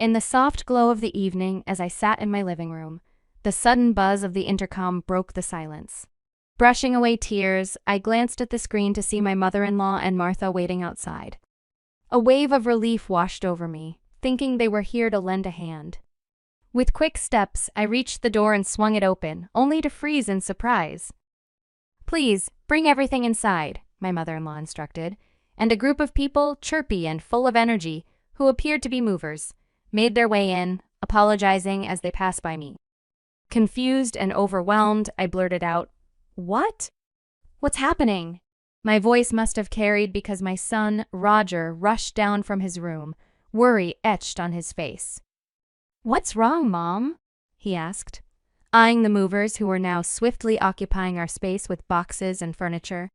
In the soft glow of the evening, as I sat in my living room, the sudden buzz of the intercom broke the silence. Brushing away tears, I glanced at the screen to see my mother-in-law and Martha waiting outside. A wave of relief washed over me, thinking they were here to lend a hand. With quick steps, I reached the door and swung it open, only to freeze in surprise. "Please, bring everything inside," my mother-in-law instructed, and a group of people, chirpy and full of energy, who appeared to be movers, made their way in, apologizing as they passed by me. Confused and overwhelmed, I blurted out, "What? What's happening?" My voice must have carried because my son, Roger, rushed down from his room, worry etched on his face. "What's wrong, Mom?" he asked, eyeing the movers who were now swiftly occupying our space with boxes and furniture.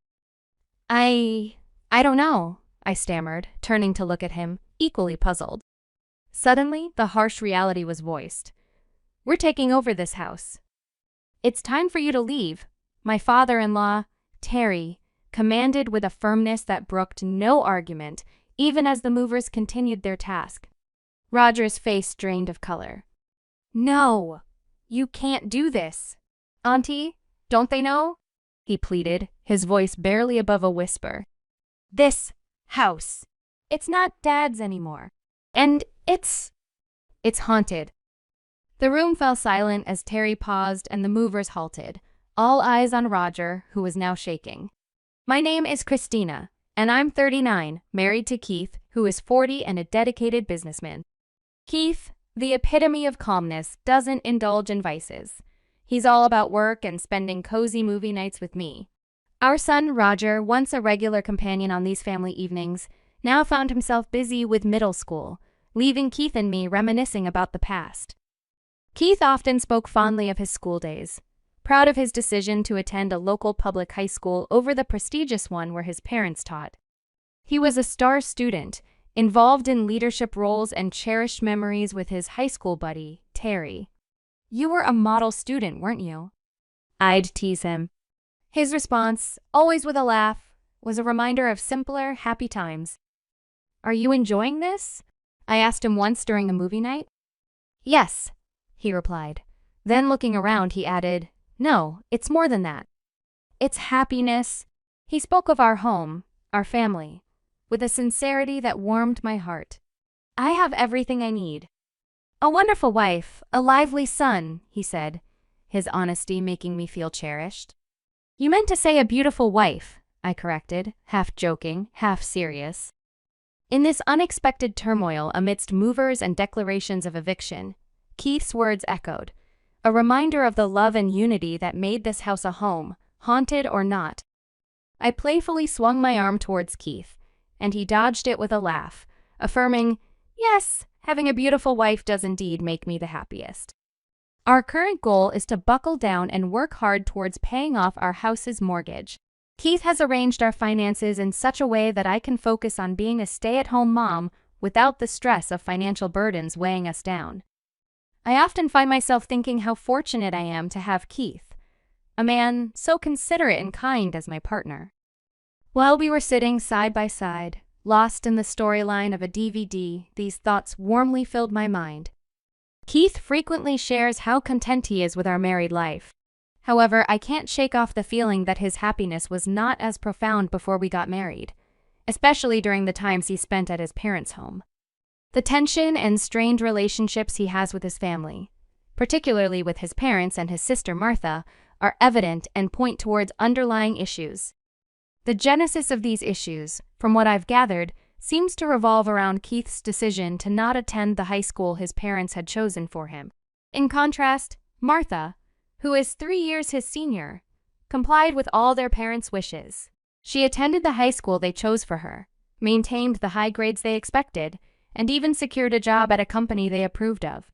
I don't know," I stammered, turning to look at him, equally puzzled. Suddenly, the harsh reality was voiced. "We're taking over this house. It's time for you to leave," my father-in-law, Terry, commanded with a firmness that brooked no argument, even as the movers continued their task. Roger's face drained of color. "No, you can't do this. Auntie, don't they know?" he pleaded, his voice barely above a whisper. "This house, it's not Dad's anymore. And it's haunted." The room fell silent as Terry paused and the movers halted, all eyes on Roger, who was now shaking. "My name is Christina, and I'm 39, married to Keith, who is 40 and a dedicated businessman. Keith, the epitome of calmness, doesn't indulge in vices. He's all about work and spending cozy movie nights with me. Our son, Roger, once a regular companion on these family evenings, now found himself busy with middle school, leaving Keith and me reminiscing about the past. Keith often spoke fondly of his school days, proud of his decision to attend a local public high school over the prestigious one where his parents taught. He was a star student, involved in leadership roles and cherished memories with his high school buddy, Terry. "You were a model student, weren't you?" I'd tease him. His response, always with a laugh, was a reminder of simpler, happy times. "Are you enjoying this?" I asked him once during a movie night. "Yes," he replied. Then looking around, he added, "No, it's more than that. It's happiness." He spoke of our home, our family, with a sincerity that warmed my heart. "I have everything I need. A wonderful wife, a lively son," he said, his honesty making me feel cherished. "You meant to say a beautiful wife," I corrected, half joking, half serious. In this unexpected turmoil amidst movers and declarations of eviction, Keith's words echoed, a reminder of the love and unity that made this house a home, haunted or not. I playfully swung my arm towards Keith, and he dodged it with a laugh, affirming, "Yes, having a beautiful wife does indeed make me the happiest." Our current goal is to buckle down and work hard towards paying off our house's mortgage. Keith has arranged our finances in such a way that I can focus on being a stay-at-home mom without the stress of financial burdens weighing us down. I often find myself thinking how fortunate I am to have Keith, a man so considerate and kind as my partner. While we were sitting side by side, lost in the storyline of a DVD, these thoughts warmly filled my mind. Keith frequently shares how content he is with our married life. However, I can't shake off the feeling that his happiness was not as profound before we got married, especially during the times he spent at his parents' home. The tension and strained relationships he has with his family, particularly with his parents and his sister Martha, are evident and point towards underlying issues. The genesis of these issues, from what I've gathered, seems to revolve around Keith's decision to not attend the high school his parents had chosen for him. In contrast, Martha, who is 3 years his senior, complied with all their parents' wishes. She attended the high school they chose for her, maintained the high grades they expected, and even secured a job at a company they approved of.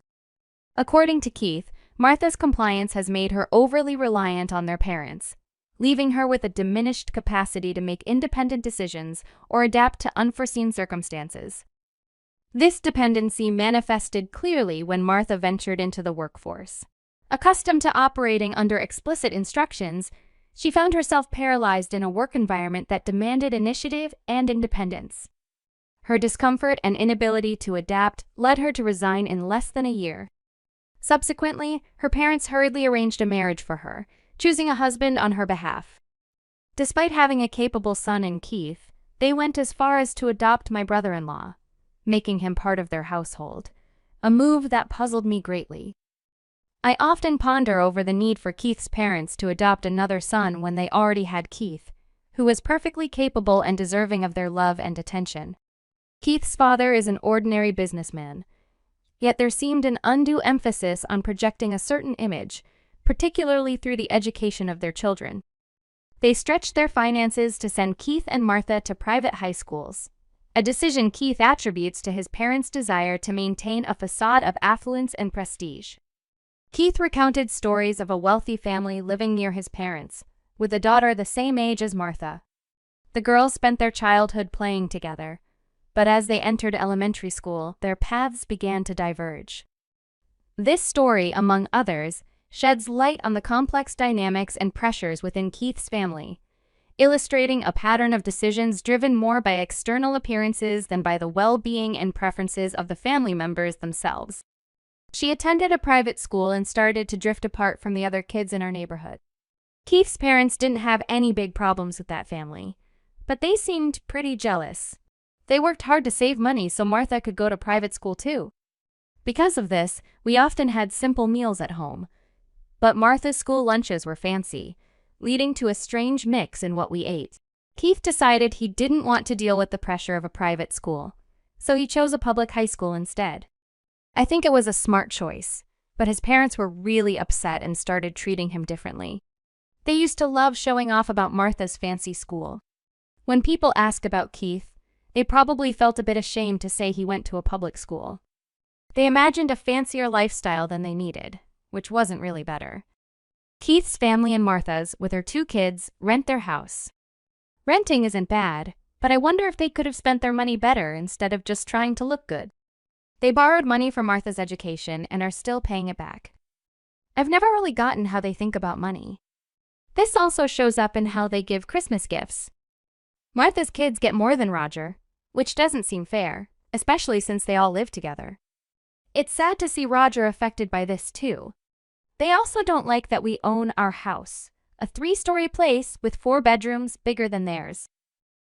According to Keith, Martha's compliance has made her overly reliant on their parents, leaving her with a diminished capacity to make independent decisions or adapt to unforeseen circumstances. This dependency manifested clearly when Martha ventured into the workforce. Accustomed to operating under explicit instructions, she found herself paralyzed in a work environment that demanded initiative and independence. Her discomfort and inability to adapt led her to resign in less than a year. Subsequently, her parents hurriedly arranged a marriage for her, choosing a husband on her behalf. Despite having a capable son in Keith, they went as far as to adopt my brother-in-law, making him part of their household, a move that puzzled me greatly. I often ponder over the need for Keith's parents to adopt another son when they already had Keith, who was perfectly capable and deserving of their love and attention. Keith's father is an ordinary businessman, yet there seemed an undue emphasis on projecting a certain image, particularly through the education of their children. They stretched their finances to send Keith and Martha to private high schools, a decision Keith attributes to his parents' desire to maintain a facade of affluence and prestige. Keith recounted stories of a wealthy family living near his parents, with a daughter the same age as Martha. The girls spent their childhood playing together, but as they entered elementary school, their paths began to diverge. This story, among others, sheds light on the complex dynamics and pressures within Keith's family, illustrating a pattern of decisions driven more by external appearances than by the well-being and preferences of the family members themselves. She attended a private school and started to drift apart from the other kids in our neighborhood. Keith's parents didn't have any big problems with that family, but they seemed pretty jealous. They worked hard to save money so Martha could go to private school too. Because of this, we often had simple meals at home, but Martha's school lunches were fancy, leading to a strange mix in what we ate. Keith decided he didn't want to deal with the pressure of a private school, so he chose a public high school instead. I think it was a smart choice, but his parents were really upset and started treating him differently. They used to love showing off about Martha's fancy school. When people asked about Keith, they probably felt a bit ashamed to say he went to a public school. They imagined a fancier lifestyle than they needed, which wasn't really better. Keith's family and Martha's, with her 2 kids, rent their house. Renting isn't bad, but I wonder if they could have spent their money better instead of just trying to look good. They borrowed money for Martha's education and are still paying it back. I've never really gotten how they think about money. This also shows up in how they give Christmas gifts. Martha's kids get more than Roger, which doesn't seem fair, especially since they all live together. It's sad to see Roger affected by this too. They also don't like that we own our house, a 3-story place with 4 bedrooms bigger than theirs.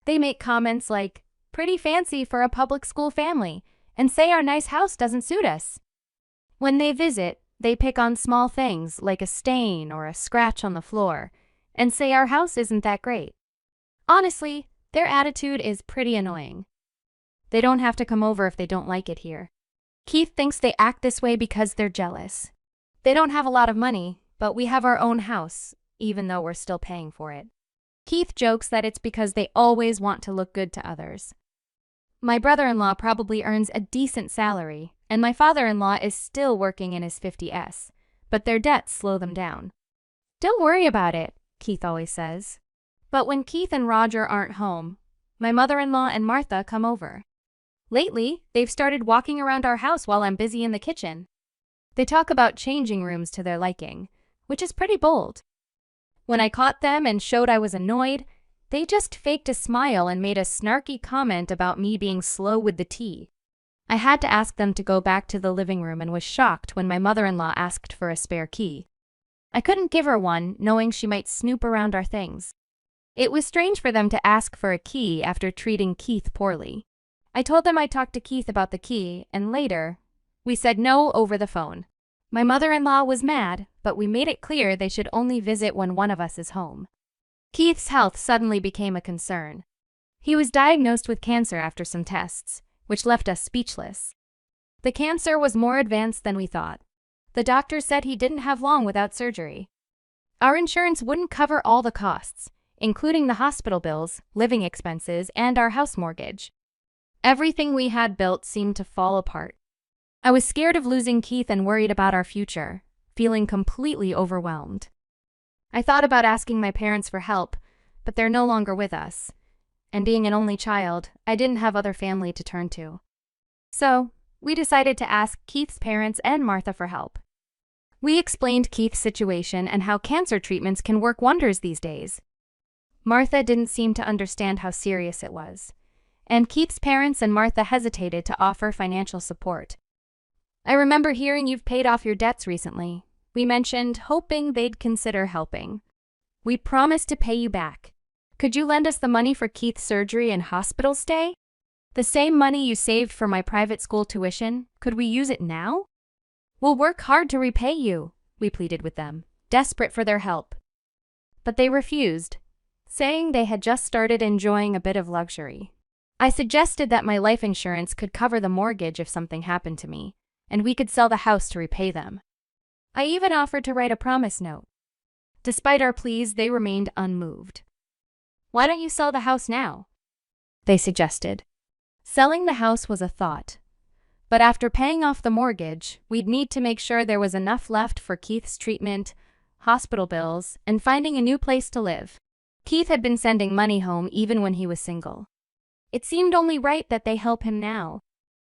They make comments like, "Pretty fancy for a public school family," and say our nice house doesn't suit us. When they visit, they pick on small things like a stain or a scratch on the floor, and say our house isn't that great. Honestly, their attitude is pretty annoying. They don't have to come over if they don't like it here. Keith thinks they act this way because they're jealous. They don't have a lot of money, but we have our own house, even though we're still paying for it. Keith jokes that it's because they always want to look good to others. My brother-in-law probably earns a decent salary, and my father-in-law is still working in his 50s, but their debts slow them down. "Don't worry about it," Keith always says. But when Keith and Roger aren't home, my mother-in-law and Martha come over. Lately, they've started walking around our house while I'm busy in the kitchen. They talk about changing rooms to their liking, which is pretty bold. When I caught them and showed I was annoyed, they just faked a smile and made a snarky comment about me being slow with the tea. I had to ask them to go back to the living room and was shocked when my mother-in-law asked for a spare key. I couldn't give her one, knowing she might snoop around our things. It was strange for them to ask for a key after treating Keith poorly. I told them I'd talk to Keith about the key, and later, we said no over the phone. My mother-in-law was mad, but we made it clear they should only visit when one of us is home. Keith's health suddenly became a concern. He was diagnosed with cancer after some tests, which left us speechless. The cancer was more advanced than we thought. The doctor said he didn't have long without surgery. Our insurance wouldn't cover all the costs, including the hospital bills, living expenses, and our house mortgage. Everything we had built seemed to fall apart. I was scared of losing Keith and worried about our future, feeling completely overwhelmed. I thought about asking my parents for help, but they're no longer with us. And being an only child, I didn't have other family to turn to. So, we decided to ask Keith's parents and Martha for help. We explained Keith's situation and how cancer treatments can work wonders these days. Martha didn't seem to understand how serious it was, and Keith's parents and Martha hesitated to offer financial support. "I remember hearing you've paid off your debts recently," we mentioned, hoping they'd consider helping. "We promise to pay you back. Could you lend us the money for Keith's surgery and hospital stay? The same money you saved for my private school tuition, could we use it now? We'll work hard to repay you," we pleaded with them, desperate for their help. But they refused, saying they had just started enjoying a bit of luxury. I suggested that my life insurance could cover the mortgage if something happened to me, and we could sell the house to repay them. I even offered to write a promise note. Despite our pleas, they remained unmoved. "Why don't you sell the house now?" they suggested. Selling the house was a thought. But after paying off the mortgage, we'd need to make sure there was enough left for Keith's treatment, hospital bills, and finding a new place to live. Keith had been sending money home even when he was single. It seemed only right that they help him now.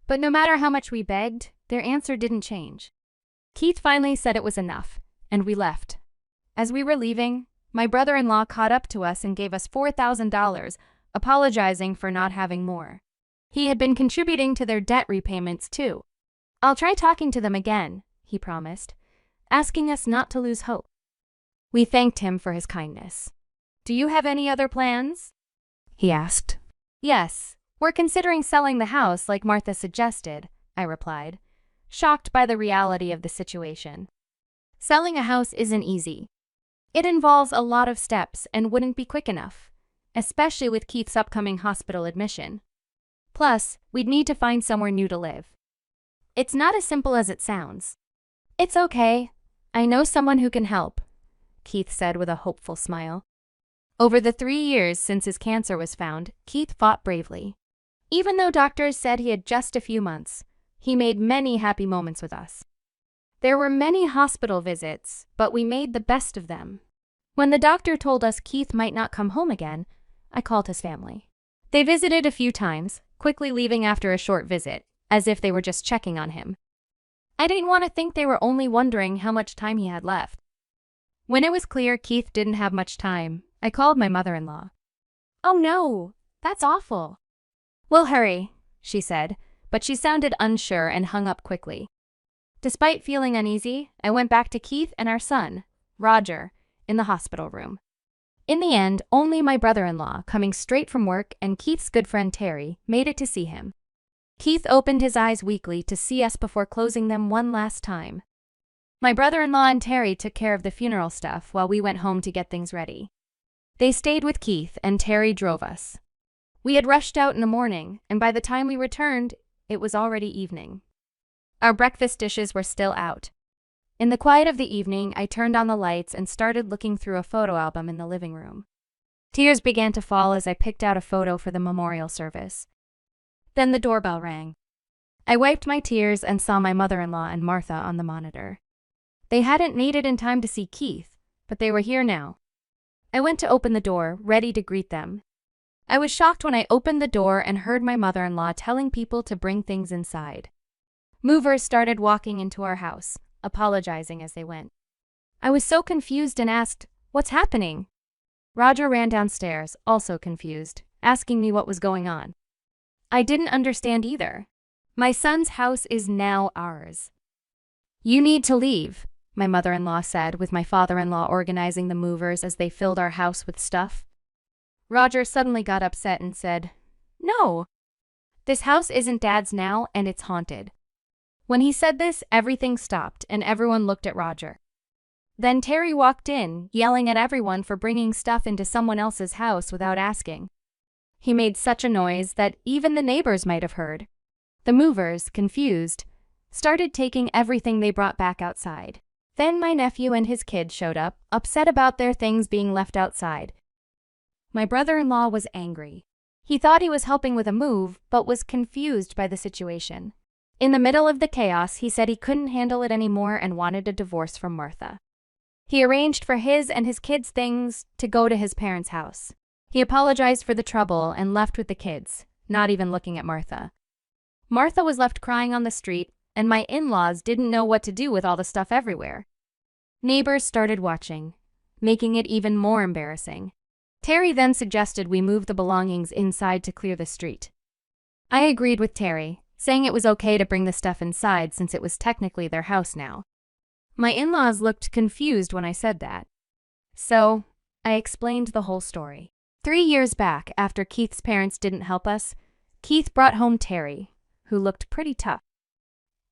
But no matter how much we begged, their answer didn't change. Keith finally said it was enough, and we left. As we were leaving, my brother-in-law caught up to us and gave us $4,000, apologizing for not having more. He had been contributing to their debt repayments too. "I'll try talking to them again," he promised, asking us not to lose hope. We thanked him for his kindness. "Do you have any other plans?" he asked. "Yes, we're considering selling the house like Martha suggested," I replied, shocked by the reality of the situation. Selling a house isn't easy. It involves a lot of steps and wouldn't be quick enough, especially with Keith's upcoming hospital admission. Plus, we'd need to find somewhere new to live. It's not as simple as it sounds. "It's okay. I know someone who can help," Keith said with a hopeful smile. Over the 3 years since his cancer was found, Keith fought bravely. Even though doctors said he had just a few months, he made many happy moments with us. There were many hospital visits, but we made the best of them. When the doctor told us Keith might not come home again, I called his family. They visited a few times, quickly leaving after a short visit, as if they were just checking on him. I didn't want to think they were only wondering how much time he had left. When it was clear Keith didn't have much time, I called my mother-in-law. "Oh no, that's awful." "We'll hurry," she said, but she sounded unsure and hung up quickly. Despite feeling uneasy, I went back to Keith and our son, Roger, in the hospital room. In the end, only my brother-in-law, coming straight from work, and Keith's good friend Terry made it to see him. Keith opened his eyes weakly to see us before closing them one last time. My brother-in-law and Terry took care of the funeral stuff while we went home to get things ready. They stayed with Keith, and Terry drove us. We had rushed out in the morning, and by the time we returned, it was already evening. Our breakfast dishes were still out. In the quiet of the evening, I turned on the lights and started looking through a photo album in the living room. Tears began to fall as I picked out a photo for the memorial service. Then the doorbell rang. I wiped my tears and saw my mother-in-law and Martha on the monitor. They hadn't made it in time to see Keith, but they were here now. I went to open the door, ready to greet them. I was shocked when I opened the door and heard my mother-in-law telling people to bring things inside. Movers started walking into our house, apologizing as they went. I was so confused and asked, "What's happening?" Roger ran downstairs, also confused, asking me what was going on. I didn't understand either. "My son's house is now ours." "You need to leave," my mother-in-law said, with my father-in-law organizing the movers as they filled our house with stuff. Roger suddenly got upset and said, "No. This house isn't Dad's now, and it's haunted." When he said this, everything stopped and everyone looked at Roger. Then Terry walked in, yelling at everyone for bringing stuff into someone else's house without asking. He made such a noise that even the neighbors might have heard. The movers, confused, started taking everything they brought back outside. Then my nephew and his kid showed up, upset about their things being left outside. My brother-in-law was angry. He thought he was helping with a move, but was confused by the situation. In the middle of the chaos, he said he couldn't handle it anymore and wanted a divorce from Martha. He arranged for his and his kids' things to go to his parents' house. He apologized for the trouble and left with the kids, not even looking at Martha. Martha was left crying on the street, and my in-laws didn't know what to do with all the stuff everywhere. Neighbors started watching, making it even more embarrassing. Terry then suggested we move the belongings inside to clear the street. I agreed with Terry, saying it was okay to bring the stuff inside since it was technically their house now. My in-laws looked confused when I said that. So, I explained the whole story. 3 years back, after Keith's parents didn't help us, Keith brought home Terry, who looked pretty tough.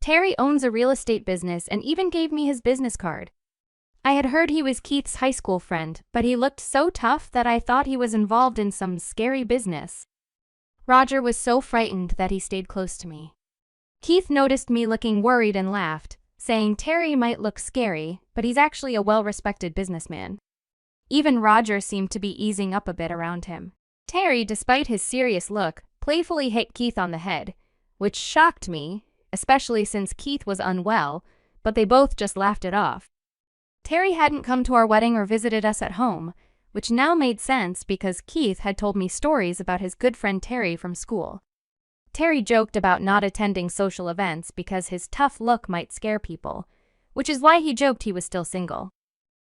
Terry owns a real estate business and even gave me his business card. I had heard he was Keith's high school friend, but he looked so tough that I thought he was involved in some scary business. Roger was so frightened that he stayed close to me. Keith noticed me looking worried and laughed, saying Terry might look scary, but he's actually a well-respected businessman. Even Roger seemed to be easing up a bit around him. Terry, despite his serious look, playfully hit Keith on the head, which shocked me, especially since Keith was unwell, but they both just laughed it off. Terry hadn't come to our wedding or visited us at home, which now made sense because Keith had told me stories about his good friend Terry from school. Terry joked about not attending social events because his tough look might scare people, which is why he joked he was still single.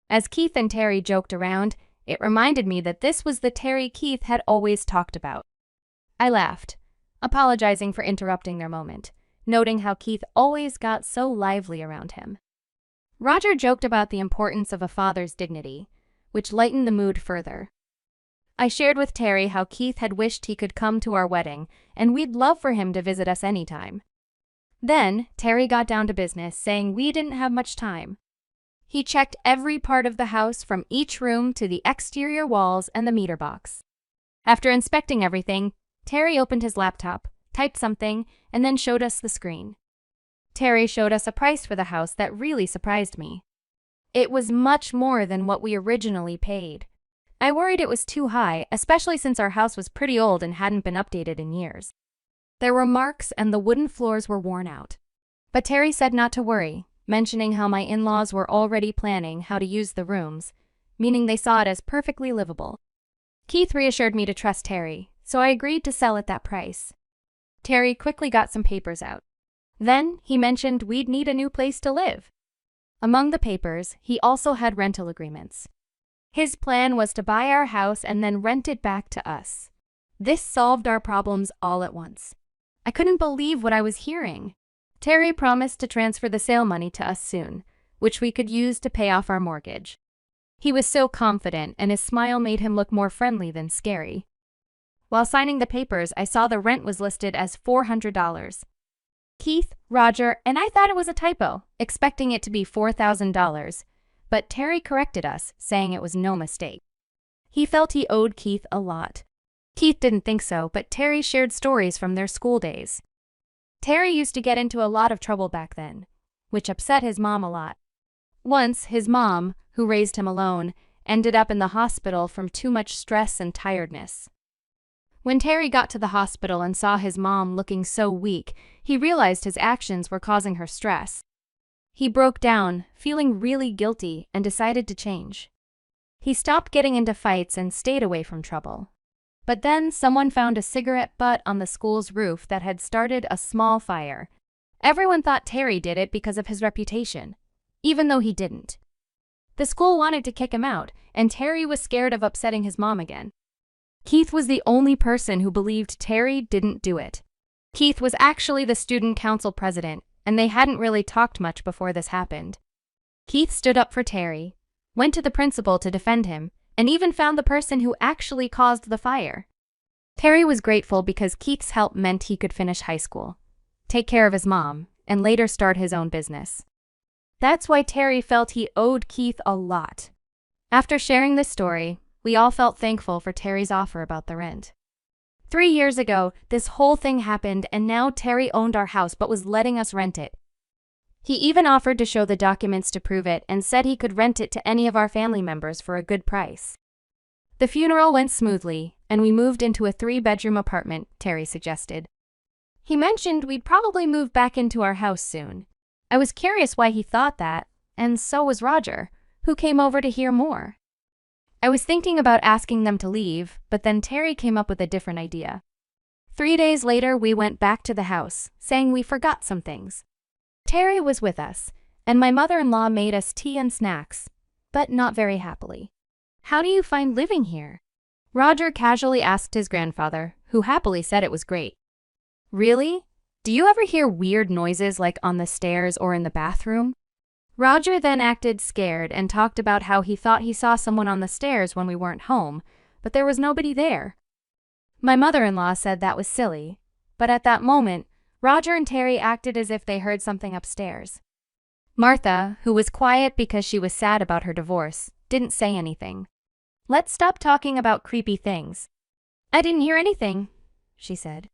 As Keith and Terry joked around, it reminded me that this was the Terry Keith had always talked about. I laughed, apologizing for interrupting their moment, noting how Keith always got so lively around him. Roger joked about the importance of a father's dignity, which lightened the mood further. I shared with Terry how Keith had wished he could come to our wedding, and we'd love for him to visit us anytime. Then, Terry got down to business, saying we didn't have much time. He checked every part of the house from each room to the exterior walls and the meter box. After inspecting everything, Terry opened his laptop, typed something, and then showed us the screen. Terry showed us a price for the house that really surprised me. It was much more than what we originally paid. I worried it was too high, especially since our house was pretty old and hadn't been updated in years. There were marks and the wooden floors were worn out. But Terry said not to worry, mentioning how my in-laws were already planning how to use the rooms, meaning they saw it as perfectly livable. Keith reassured me to trust Terry, so I agreed to sell at that price. Terry quickly got some papers out. Then, he mentioned we'd need a new place to live. Among the papers, he also had rental agreements. His plan was to buy our house and then rent it back to us. This solved our problems all at once. I couldn't believe what I was hearing. Terry promised to transfer the sale money to us soon, which we could use to pay off our mortgage. He was so confident, and his smile made him look more friendly than scary. While signing the papers, I saw the rent was listed as $400. Keith, Roger, and I thought it was a typo, expecting it to be $4,000, but Terry corrected us, saying it was no mistake. He felt he owed Keith a lot. Keith didn't think so, but Terry shared stories from their school days. Terry used to get into a lot of trouble back then, which upset his mom a lot. Once, his mom, who raised him alone, ended up in the hospital from too much stress and tiredness. When Terry got to the hospital and saw his mom looking so weak, he realized his actions were causing her stress. He broke down, feeling really guilty, and decided to change. He stopped getting into fights and stayed away from trouble. But then someone found a cigarette butt on the school's roof that had started a small fire. Everyone thought Terry did it because of his reputation, even though he didn't. The school wanted to kick him out, and Terry was scared of upsetting his mom again. Keith was the only person who believed Terry didn't do it. Keith was actually the student council president, and they hadn't really talked much before this happened. Keith stood up for Terry, went to the principal to defend him, and even found the person who actually caused the fire. Terry was grateful because Keith's help meant he could finish high school, take care of his mom, and later start his own business. That's why Terry felt he owed Keith a lot. After sharing this story, we all felt thankful for Terry's offer about the rent. 3 years ago, this whole thing happened, and now Terry owned our house but was letting us rent it. He even offered to show the documents to prove it and said he could rent it to any of our family members for a good price. The funeral went smoothly, and we moved into a 3-bedroom apartment, Terry suggested. He mentioned we'd probably move back into our house soon. I was curious why he thought that, and so was Roger, who came over to hear more. I was thinking about asking them to leave, but then Terry came up with a different idea. 3 days later, we went back to the house, saying we forgot some things. Terry was with us, and my mother-in-law made us tea and snacks, but not very happily. "How do you find living here?" Roger casually asked his grandfather, who happily said it was great. Really? Do you ever hear weird noises like on the stairs or in the bathroom? Roger then acted scared and talked about how he thought he saw someone on the stairs when we weren't home, but there was nobody there. My mother-in-law said that was silly, but at that moment, Roger and Terry acted as if they heard something upstairs. Martha, who was quiet because she was sad about her divorce, didn't say anything. "Let's stop talking about creepy things." "I didn't hear anything," she said.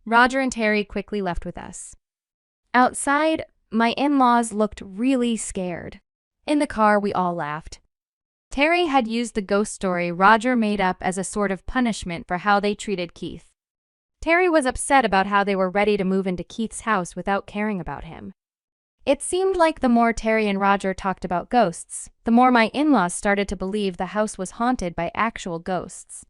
Roger and Terry quickly left with us. Outside, my in-laws looked really scared. In the car, we all laughed. Terry had used the ghost story Roger made up as a sort of punishment for how they treated Keith. Terry was upset about how they were ready to move into Keith's house without caring about him. It seemed like the more Terry and Roger talked about ghosts, the more my in-laws started to believe the house was haunted by actual ghosts.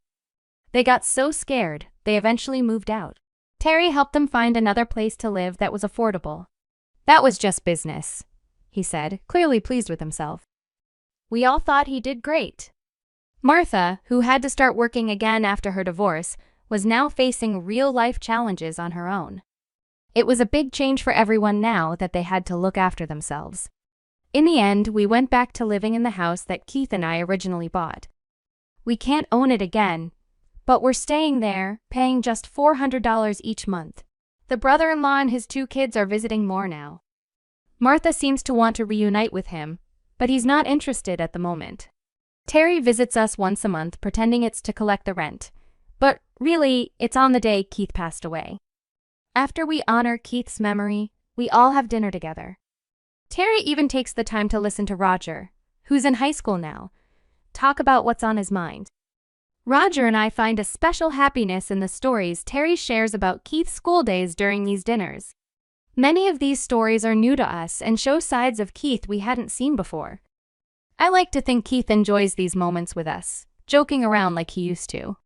They got so scared, they eventually moved out. Terry helped them find another place to live that was affordable. "That was just business," he said, clearly pleased with himself. We all thought he did great. Martha, who had to start working again after her divorce, was now facing real-life challenges on her own. It was a big change for everyone now that they had to look after themselves. In the end, we went back to living in the house that Keith and I originally bought. We can't own it again, but we're staying there, paying just $400 each month. The brother-in-law and his 2 kids are visiting more now. Martha seems to want to reunite with him, but he's not interested at the moment. Terry visits us once a month, pretending it's to collect the rent, but really, it's on the day Keith passed away. After we honor Keith's memory, we all have dinner together. Terry even takes the time to listen to Roger, who's in high school now, talk about what's on his mind. Roger and I find a special happiness in the stories Terry shares about Keith's school days during these dinners. Many of these stories are new to us and show sides of Keith we hadn't seen before. I like to think Keith enjoys these moments with us, joking around like he used to.